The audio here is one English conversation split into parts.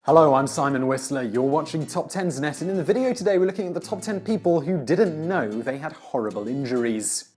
Hello, I'm Simon Whistler, you're watching TopTenzNet, and in the video today we're looking at the top 10 people who didn't know they had horrible injuries.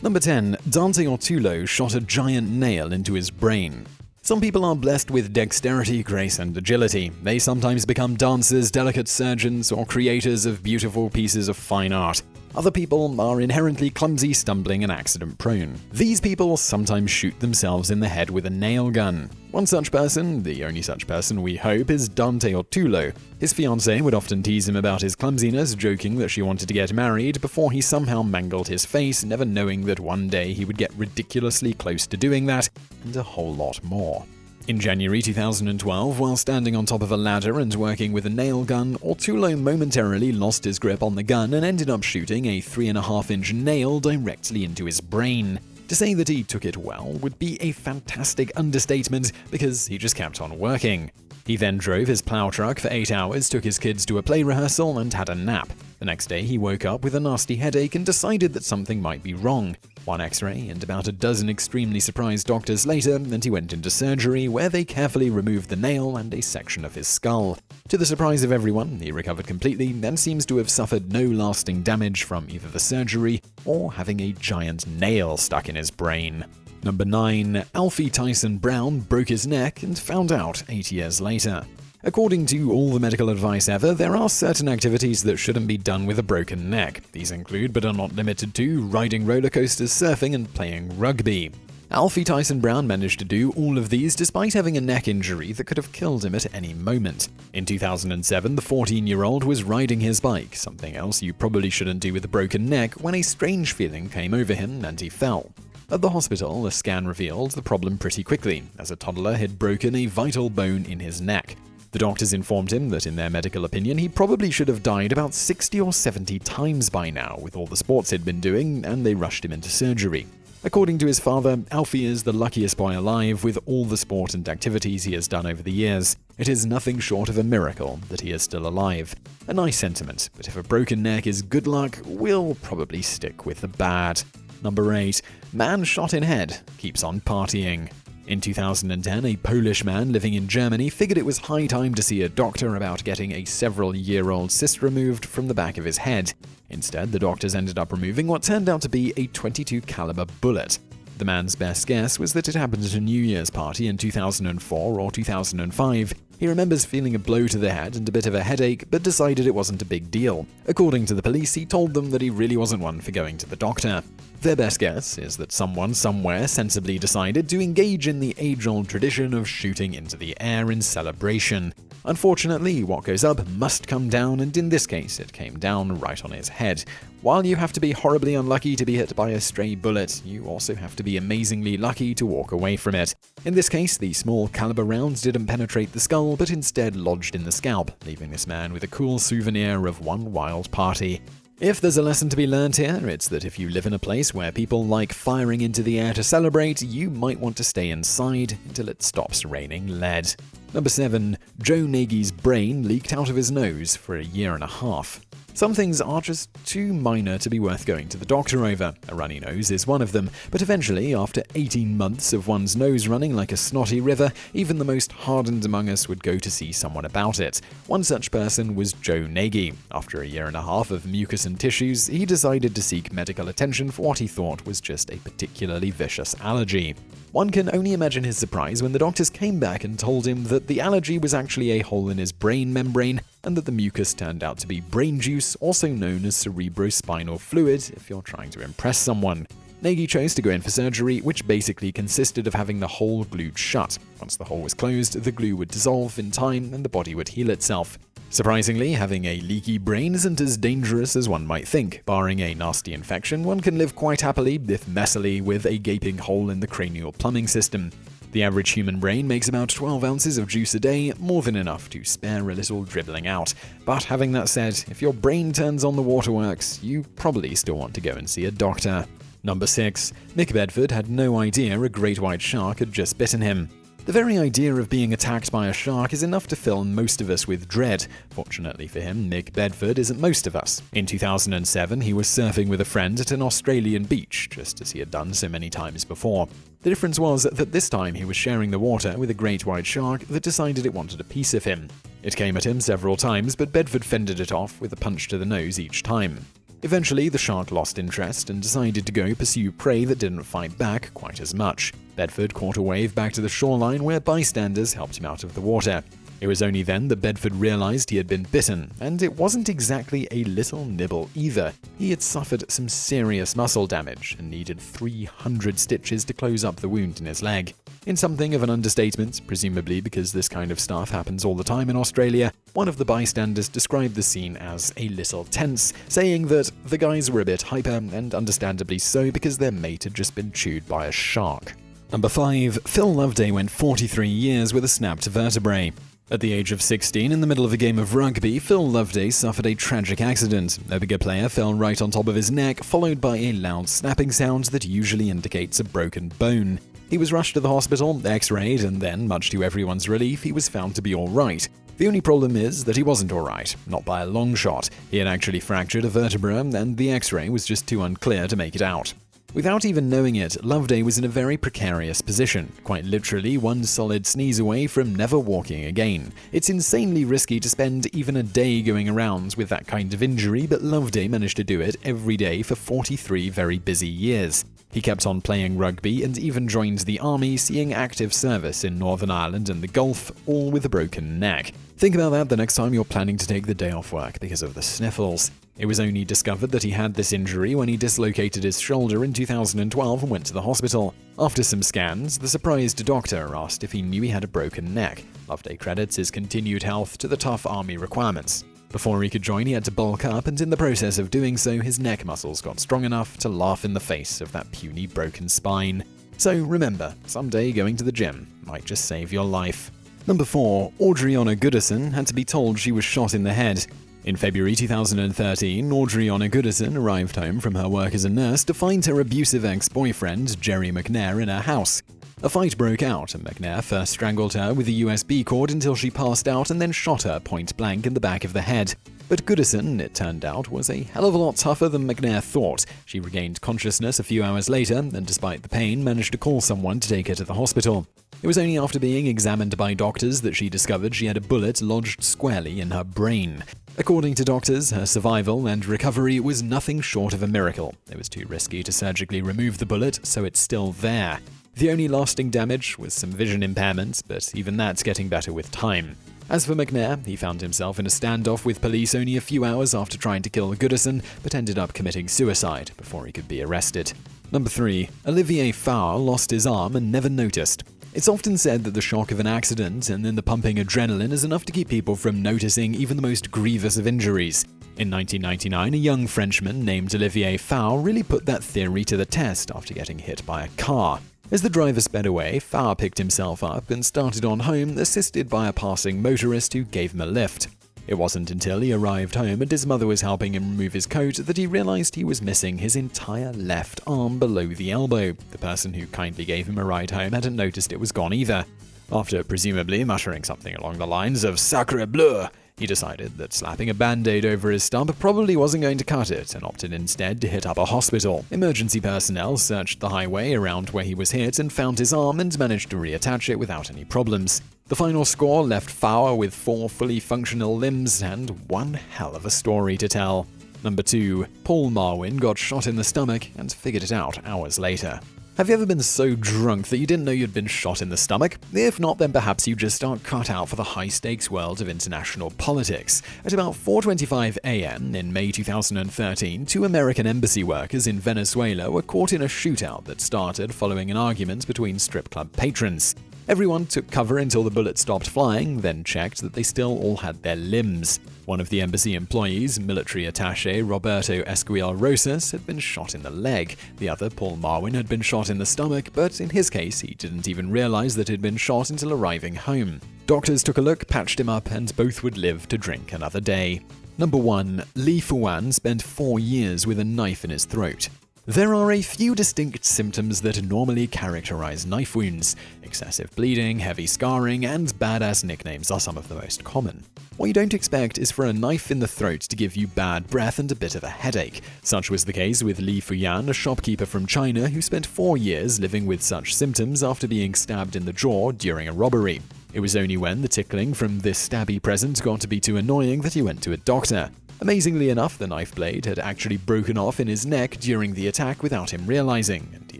Number 10. Dante Autullo shot a giant nail into his brain. Some people are blessed with dexterity, grace, and agility. They sometimes become dancers, delicate surgeons, or creators of beautiful pieces of fine art. Other people are inherently clumsy, stumbling, and accident-prone. These people sometimes shoot themselves in the head with a nail gun. One such person, the only such person we hope, is Dante Autullo. His fiancée would often tease him about his clumsiness, joking that she wanted to get married before he somehow mangled his face, never knowing that one day he would get ridiculously close to doing that, and a whole lot more. In January 2012, while standing on top of a ladder and working with a nail gun, Autullo momentarily lost his grip on the gun and ended up shooting a 3.5-inch nail directly into his brain. To say that he took it well would be a fantastic understatement, because he just kept on working. He then drove his plow truck for 8 hours, took his kids to a play rehearsal, and had a nap. The next day, he woke up with a nasty headache and decided that something might be wrong. One x-ray and about a dozen extremely surprised doctors later, and he went into surgery, where they carefully removed the nail and a section of his skull. To the surprise of everyone, he recovered completely and seems to have suffered no lasting damage from either the surgery or having a giant nail stuck in his brain. Number 9. Alfie Tyson Brown broke his neck and found out 8 years later. According to all the medical advice ever, there are certain activities that shouldn't be done with a broken neck. These include, but are not limited to, riding roller coasters, surfing, and playing rugby. Alfie Tyson Brown managed to do all of these despite having a neck injury that could have killed him at any moment. In 2007, the 14-year-old was riding his bike, something else you probably shouldn't do with a broken neck, when a strange feeling came over him and he fell. At the hospital, a scan revealed the problem pretty quickly, as a toddler had broken a vital bone in his neck. The doctors informed him that in their medical opinion, he probably should have died about 60 or 70 times by now with all the sports he'd been doing, and they rushed him into surgery. According to his father, Alfie is the luckiest boy alive with all the sport and activities he has done over the years. It is nothing short of a miracle that he is still alive. A nice sentiment, but if a broken neck is good luck, we'll probably stick with the bad. Number 8. Man shot in head keeps on partying. In 2010, a Polish man living in Germany figured it was high time to see a doctor about getting a several-year-old cyst removed from the back of his head. Instead, the doctors ended up removing what turned out to be a .22 caliber bullet. The man's best guess was that it happened at a New Year's party in 2004 or 2005. He remembers feeling a blow to the head and a bit of a headache, but decided it wasn't a big deal. According to the police, he told them that he really wasn't one for going to the doctor. Their best guess is that someone somewhere sensibly decided to engage in the age-old tradition of shooting into the air in celebration. Unfortunately, what goes up must come down, and in this case, it came down right on his head. While you have to be horribly unlucky to be hit by a stray bullet, you also have to be amazingly lucky to walk away from it. In this case, the small caliber rounds didn't penetrate the skull, but instead lodged in the scalp, leaving this man with a cool souvenir of one wild party. If there's a lesson to be learned here, it's that if you live in a place where people like firing into the air to celebrate, you might want to stay inside until it stops raining lead. Number 7. Joe Nagy's brain leaked out of his nose for a year and a half. Some things are just too minor to be worth going to the doctor over. A runny nose is one of them, but eventually, after 18 months of one's nose running like a snotty river, even the most hardened among us would go to see someone about it. One such person was Joe Nagy. After a year and a half of mucus and tissues, he decided to seek medical attention for what he thought was just a particularly vicious allergy. One can only imagine his surprise when the doctors came back and told him that the allergy was actually a hole in his brain membrane, and that the mucus turned out to be brain juice, also known as cerebrospinal fluid if you're trying to impress someone. Nagy chose to go in for surgery, which basically consisted of having the hole glued shut. Once the hole was closed, the glue would dissolve in time and the body would heal itself. Surprisingly, having a leaky brain isn't as dangerous as one might think. Barring a nasty infection, one can live quite happily, if messily, with a gaping hole in the cranial plumbing system. The average human brain makes about 12 ounces of juice a day, more than enough to spare a little dribbling out. But having that said, if your brain turns on the waterworks, you probably still want to go and see a doctor. Number 6. Bedford had no idea a great white shark had just bitten him. The very idea of being attacked by a shark is enough to fill most of us with dread. Fortunately for him, Mick Bedford isn't most of us. In 2007, he was surfing with a friend at an Australian beach, just as he had done so many times before. The difference was that this time he was sharing the water with a great white shark that decided it wanted a piece of him. It came at him several times, but Bedford fended it off with a punch to the nose each time. Eventually, the shark lost interest and decided to go pursue prey that didn't fight back quite as much. Bedford caught a wave back to the shoreline where bystanders helped him out of the water. It was only then that Bedford realized he had been bitten, and it wasn't exactly a little nibble either. He had suffered some serious muscle damage and needed 300 stitches to close up the wound in his leg. In something of an understatement, presumably because this kind of stuff happens all the time in Australia, one of the bystanders described the scene as a little tense, saying that the guys were a bit hyper, and understandably so because their mate had just been chewed by a shark. Number 5. Phil Loveday went 43 years with a snapped vertebrae. At the age of 16, in the middle of a game of rugby, Phil Loveday suffered a tragic accident. A bigger player fell right on top of his neck, followed by a loud snapping sound that usually indicates a broken bone. He was rushed to the hospital, x-rayed, and then, much to everyone's relief, he was found to be alright. The only problem is that he wasn't alright, not by a long shot. He had actually fractured a vertebra, and the x-ray was just too unclear to make it out. Without even knowing it, Loveday was in a very precarious position, quite literally one solid sneeze away from never walking again. It's insanely risky to spend even a day going around with that kind of injury, but Loveday managed to do it every day for 43 very busy years. He kept on playing rugby and even joined the army, seeing active service in Northern Ireland and the Gulf, all with a broken neck. Think about that the next time you're planning to take the day off work because of the sniffles. It was only discovered that he had this injury when he dislocated his shoulder in 2012 and went to the hospital. After some scans, the surprised doctor asked if he knew he had a broken neck. Loveday credits his continued health to the tough army requirements. Before he could join, he had to bulk up, and in the process of doing so, his neck muscles got strong enough to laugh in the face of that puny broken spine. So remember, someday going to the gym might just save your life. Number 4. Audrey Goodison had to be told she was shot in the head. In February 2013, Audrey Goodison arrived home from her work as a nurse to find her abusive ex-boyfriend, Jerry McNair, in her house. A fight broke out, and McNair first strangled her with a USB cord until she passed out and then shot her point blank in the back of the head. But Goodison, it turned out, was a hell of a lot tougher than McNair thought. She regained consciousness a few hours later, and despite the pain, managed to call someone to take her to the hospital. It was only after being examined by doctors that she discovered she had a bullet lodged squarely in her brain. According to doctors, her survival and recovery was nothing short of a miracle. It was too risky to surgically remove the bullet, so it's still there. The only lasting damage was some vision impairment, but even that's getting better with time. As for McNair, he found himself in a standoff with police only a few hours after trying to kill Goodison, but ended up committing suicide before he could be arrested. Number 3. Olivier Farr lost his arm and never noticed. It's often said that the shock of an accident and then the pumping adrenaline is enough to keep people from noticing even the most grievous of injuries. In 1999, a young Frenchman named Olivier Farr really put that theory to the test after getting hit by a car. As the driver sped away, Farr picked himself up and started on home, assisted by a passing motorist who gave him a lift. It wasn't until he arrived home and his mother was helping him remove his coat that he realized he was missing his entire left arm below the elbow. The person who kindly gave him a ride home hadn't noticed it was gone either. After presumably muttering something along the lines of "Sacre bleu," he decided that slapping a band-aid over his stump probably wasn't going to cut it and opted instead to hit up a hospital. Emergency personnel searched the highway around where he was hit and found his arm and managed to reattach it without any problems. The final score left Farr with 4 fully functional limbs and one hell of a story to tell. Number 2. Paul Marwan got shot in the stomach and figured it out hours later. Have you ever been so drunk that you didn't know you'd been shot in the stomach? If not, then perhaps you just aren't cut out for the high-stakes world of international politics. At about 4:25 a.m. in May 2013, 2 American embassy workers in Venezuela were caught in a shootout that started following an argument between strip club patrons. Everyone took cover until the bullet stopped flying, then checked that they still all had their limbs. One of the embassy employees, military attaché Roberto Esquiel Rosas, had been shot in the leg. The other, Paul Marwan, had been shot in the stomach, but in his case, he didn't even realize that he'd been shot until arriving home. Doctors took a look, patched him up, and both would live to drink another day. Number 1. Leif Irwin spent 4 years with a knife in his throat. There are a few distinct symptoms that normally characterize knife wounds. Excessive bleeding, heavy scarring, and badass nicknames are some of the most common. What you don't expect is for a knife in the throat to give you bad breath and a bit of a headache. Such was the case with Leif Irwin, a shopkeeper from China who spent 4 years living with such symptoms after being stabbed in the jaw during a robbery. It was only when the tickling from this stabby present got to be too annoying that he went to a doctor. Amazingly enough, the knife blade had actually broken off in his neck during the attack without him realizing, and he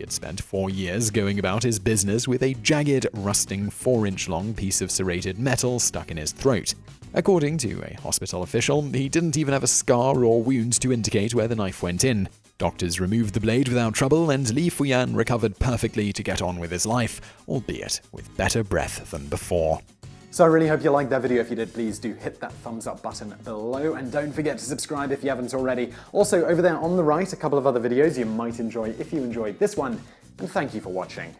had spent 4 years going about his business with a jagged, rusting 4-inch-long piece of serrated metal stuck in his throat. According to a hospital official, he didn't even have a scar or wound to indicate where the knife went in. Doctors removed the blade without trouble, and Leif Irwin recovered perfectly to get on with his life, albeit with better breath than before. So I really hope you liked that video. If you did, please do hit that thumbs up button below, and don't forget to subscribe if you haven't already. Also, over there on the right, a couple of other videos you might enjoy if you enjoyed this one, and thank you for watching.